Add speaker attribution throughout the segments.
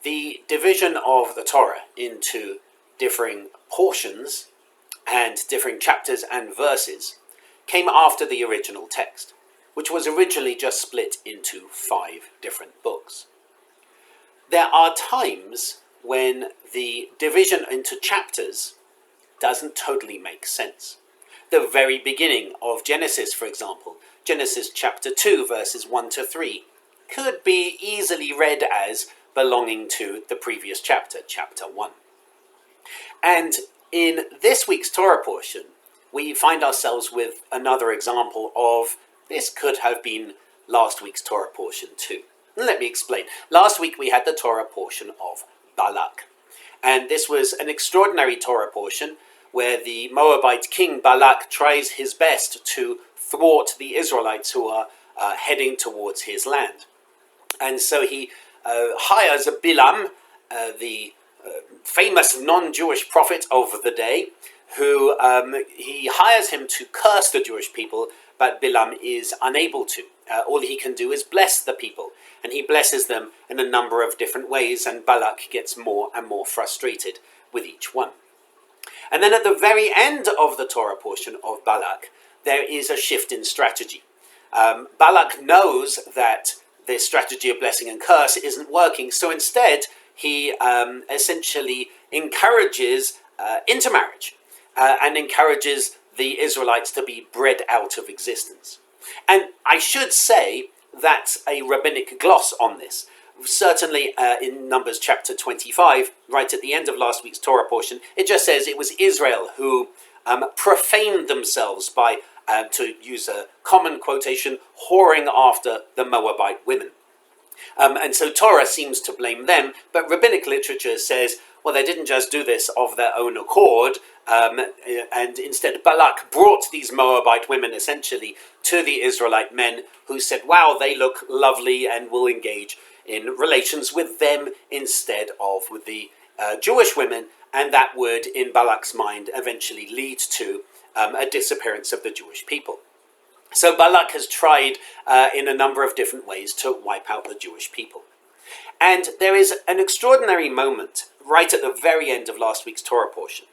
Speaker 1: The division of the Torah into differing portions and differing chapters and verses came after the original text, which was originally just split into 5 different books. There are times when the division into chapters doesn't totally make sense. The very beginning of Genesis, for example, Genesis chapter 2, verses 1 to 3, could be easily read as belonging to the previous chapter, chapter 1. And in this week's Torah portion, we find ourselves with another example of this could have been last week's Torah portion too. Let me explain. Last week we had the Torah portion of Balak. And this was an extraordinary Torah portion where the Moabite king Balak tries his best to thwart the Israelites who are heading towards his land. And so he hires Bilam, the famous non-Jewish prophet of the day, who he hires him to curse the Jewish people, but Bilam is unable to. All he can do is bless the people, and he blesses them in a number of different ways, and Balak gets more and more frustrated with each one. And then at the very end of the Torah portion of Balak, there is a shift in strategy. Balak knows that this strategy of blessing and curse isn't working, so instead he essentially encourages intermarriage and encourages the Israelites to be bred out of existence. And I should say that's a rabbinic gloss on this. Certainly in Numbers chapter 25, right at the end of last week's Torah portion, it just says it was Israel who profaned themselves by, to use a common quotation, whoring after the Moabite women. And so Torah seems to blame them, but rabbinic literature says, well, they didn't just do this of their own accord, and instead Balak brought these Moabite women essentially to the Israelite men who said, wow, they look lovely and will engage in relations with them instead of with the Jewish women, and that would, in Balak's mind, eventually lead to a disappearance of the Jewish people. So Balak has tried in a number of different ways to wipe out the Jewish people. And there is an extraordinary moment right at the very end of last week's Torah portion.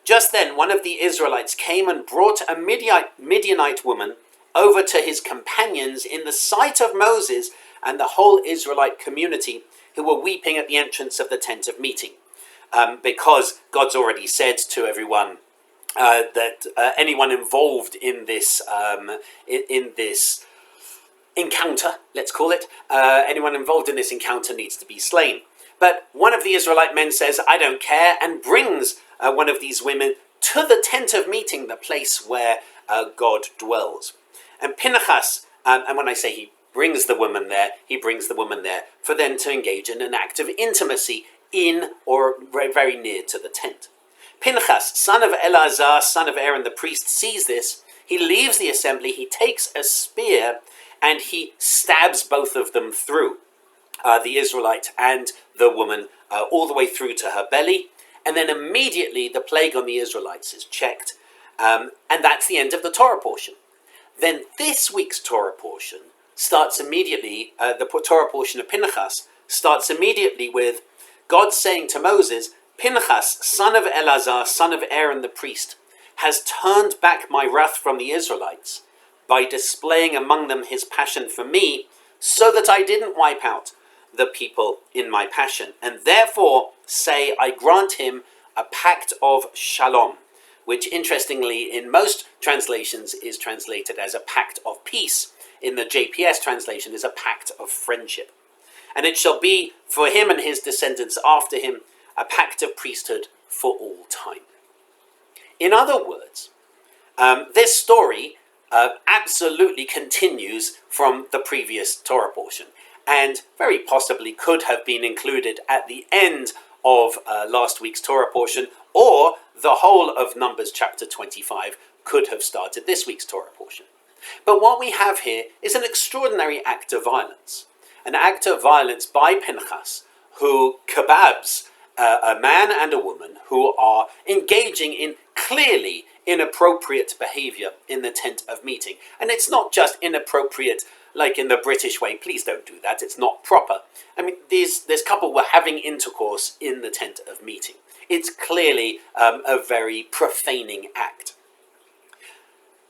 Speaker 1: Just then, one of the Israelites came and brought a Midianite woman over to his companions in the sight of Moses and the whole Israelite community, who were weeping at the entrance of the tent of meeting, because God's already said to everyone that anyone involved in this encounter, let's call it, anyone involved in this encounter needs to be slain. But one of the Israelite men says, I don't care, and brings one of these women to the tent of meeting, the place where God dwells. And Pinchas, and when I say he brings the woman there, he brings the woman there for them to engage in an act of intimacy in or very near to the tent. Pinchas, son of Eleazar, son of Aaron the priest, sees this. He leaves the assembly, he takes a spear, and he stabs both of them through, the Israelite and the woman, all the way through to her belly. And then immediately the plague on the Israelites is checked. And that's the end of the Torah portion. Then this week's Torah portion starts immediately, the Torah portion of Pinchas starts immediately with God saying to Moses, Pinchas, son of Eleazar, son of Aaron the priest, has turned back my wrath from the Israelites by displaying among them his passion for me, so that I didn't wipe out the people in my passion. And therefore say, I grant him a pact of shalom, which interestingly in most translations is translated as a pact of peace. In the JPS translation is a pact of friendship. And it shall be for him and his descendants after him a pact of priesthood for all time. In other words, this story absolutely continues from the previous Torah portion, and very possibly could have been included at the end of last week's Torah portion, or the whole of Numbers chapter 25 could have started this week's Torah portion. But what we have here is an extraordinary act of violence. An act of violence by Pinchas, who kebabs a man and a woman who are engaging in clearly inappropriate behavior in the tent of meeting. And it's not just inappropriate like in the British way. Please don't do that. It's not proper. I mean, this couple were having intercourse in the tent of meeting. It's clearly a very profaning act.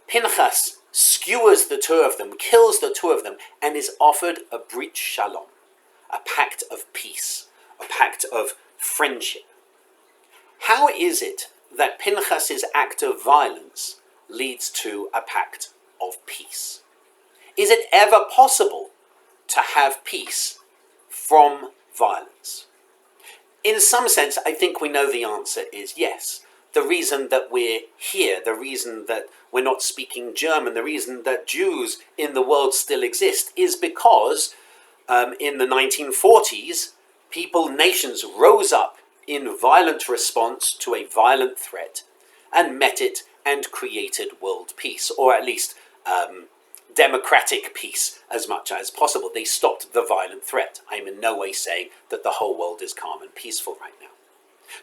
Speaker 1: Pinchas skewers the two of them, kills the two of them, and is offered a brit shalom, a pact of peace, a pact of friendship. How is it that Pinchas's act of violence leads to a pact of peace? Is it ever possible to have peace from violence? In some sense, I think we know the answer is yes. The reason that we're here, the reason that we're not speaking German, the reason that Jews in the world still exist is because in the 1940s, nations rose up in violent response to a violent threat and met it and created world peace, or at least democratic peace as much as possible. They stopped the violent threat. I'm in no way saying that the whole world is calm and peaceful right now.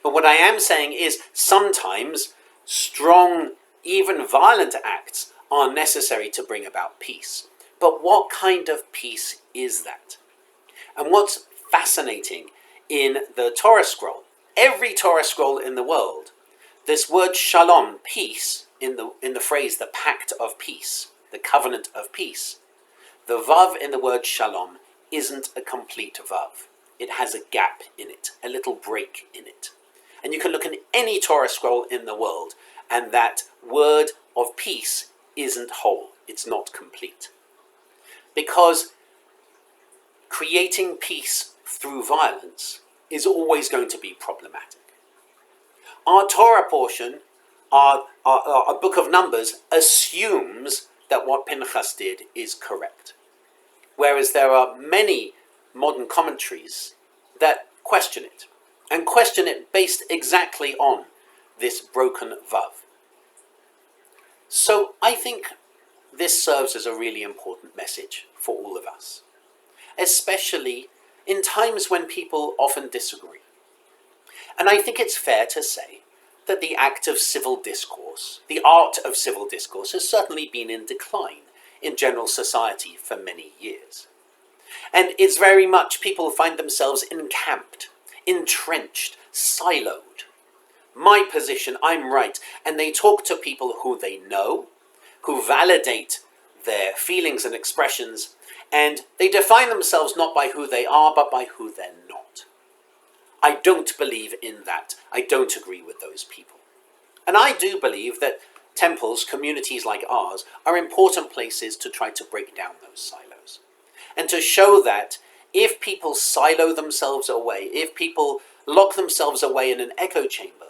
Speaker 1: But what I am saying is sometimes strong, even violent acts are necessary to bring about peace. But what kind of peace is that? And what's fascinating in the Torah scroll, every Torah scroll in the world, this word shalom, peace, in the phrase the pact of peace, the covenant of peace, the vav in the word shalom isn't a complete vav. It has a gap in it, a little break in it. And you can look in any Torah scroll in the world, and that word of peace isn't whole. It's not complete. Because creating peace through violence is always going to be problematic. Our Torah portion, our book of Numbers, assumes that what Pinchas did is correct. Whereas there are many modern commentaries that question it, and question it based exactly on this broken vav. So I think this serves as a really important message for all of us, especially in times when people often disagree. And I think it's fair to say that the act of civil discourse, the art of civil discourse, has certainly been in decline in general society for many years. And it's very much people find themselves encamped, entrenched, siloed. My position, I'm right. And they talk to people who they know, who validate their feelings and expressions, and they define themselves not by who they are, but by who they're not. I don't believe in that. I don't agree with those people. And I do believe that temples, communities like ours, are important places to try to break down those silos. And to show that if people silo themselves away, if people lock themselves away in an echo chamber,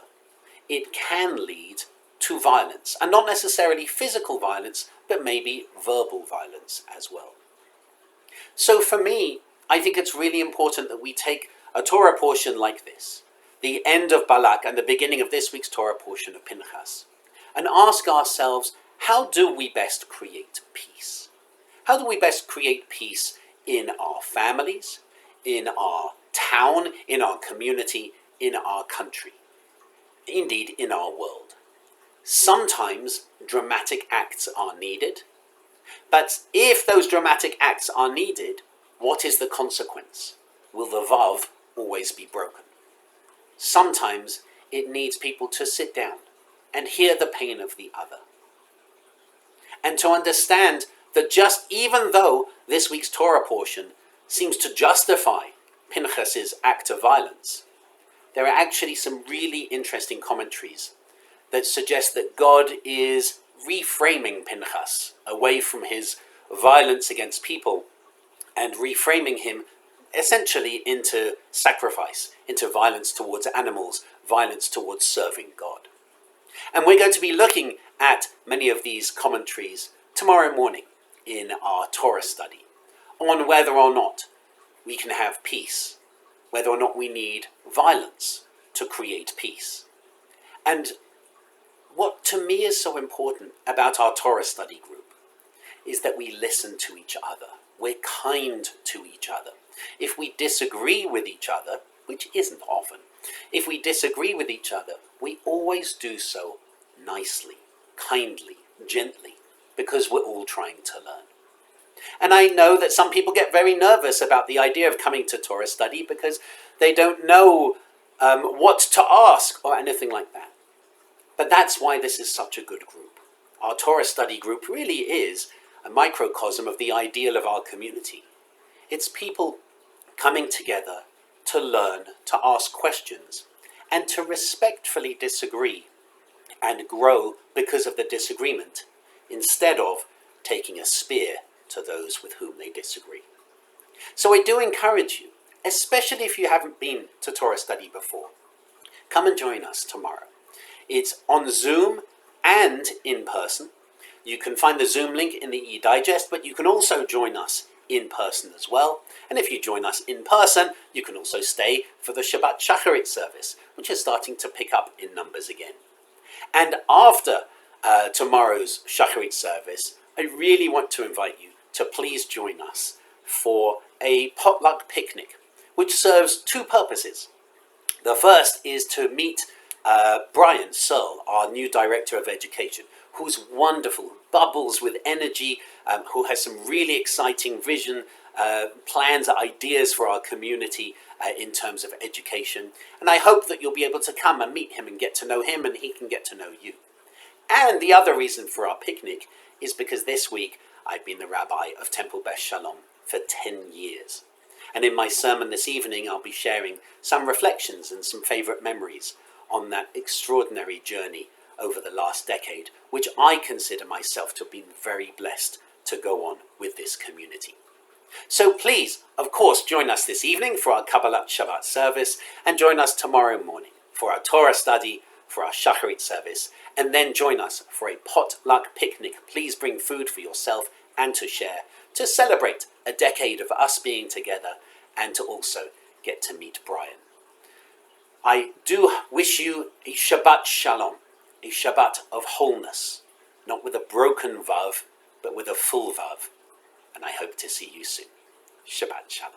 Speaker 1: it can lead to violence. And not necessarily physical violence, but maybe verbal violence as well. So for me, I think it's really important that we take a Torah portion like this, the end of Balak and the beginning of this week's Torah portion of Pinchas, and ask ourselves, how do we best create peace? How do we best create peace in our families, in our town, in our community, in our country, indeed in our world? Sometimes dramatic acts are needed, but if those dramatic acts are needed, what is the consequence? Will the vav always be broken? Sometimes it needs people to sit down and hear the pain of the other, and to understand that just even though this week's Torah portion seems to justify Pinchas's act of violence, there are actually some really interesting commentaries that suggest that God is reframing Pinchas away from his violence against people and reframing him essentially into sacrifice, into violence towards animals, violence towards serving God. And we're going to be looking at many of these commentaries tomorrow morning in our Torah study on whether or not we can have peace, whether or not we need violence to create peace. And what to me is so important about our Torah study group is that we listen to each other. We're kind to each other. If we disagree with each other, which isn't often, if we disagree with each other, we always do so nicely, kindly, gently, because we're all trying to learn. And I know that some people get very nervous about the idea of coming to Torah study because they don't know what to ask or anything like that. But that's why this is such a good group. Our Torah study group really is a microcosm of the ideal of our community. It's people coming together to learn, to ask questions, and to respectfully disagree and grow because of the disagreement, instead of taking a spear to those with whom they disagree. So I do encourage you, especially if you haven't been to Torah study before, come and join us tomorrow. It's on Zoom and in person. You can find the Zoom link in the e-digest, but you can also join us in person as well. And if you join us in person, you can also stay for the Shabbat Shacharit service, which is starting to pick up in numbers again. And after tomorrow's Shacharit service, I really want to invite you to please join us for a potluck picnic, which serves two purposes. The first is to meet Brian Searle, our new Director of Education, who's wonderful, bubbles with energy, who has some really exciting vision, plans, ideas for our community in terms of education. And I hope that you'll be able to come and meet him and get to know him, and he can get to know you. And the other reason for our picnic is because this week I've been the rabbi of Temple Beth Shalom for 10 years. And in my sermon this evening, I'll be sharing some reflections and some favourite memories on that extraordinary journey over the last decade, which I consider myself to have been very blessed to go on with this community. So please, of course, join us this evening for our Kabbalat Shabbat service, and join us tomorrow morning for our Torah study, for our Shacharit service, and then join us for a potluck picnic. Please bring food for yourself and to share, to celebrate a decade of us being together, and to also get to meet Brian. I do wish you a Shabbat Shalom, a Shabbat of wholeness, not with a broken vav, but with a full vav. And I hope to see you soon. Shabbat Shalom.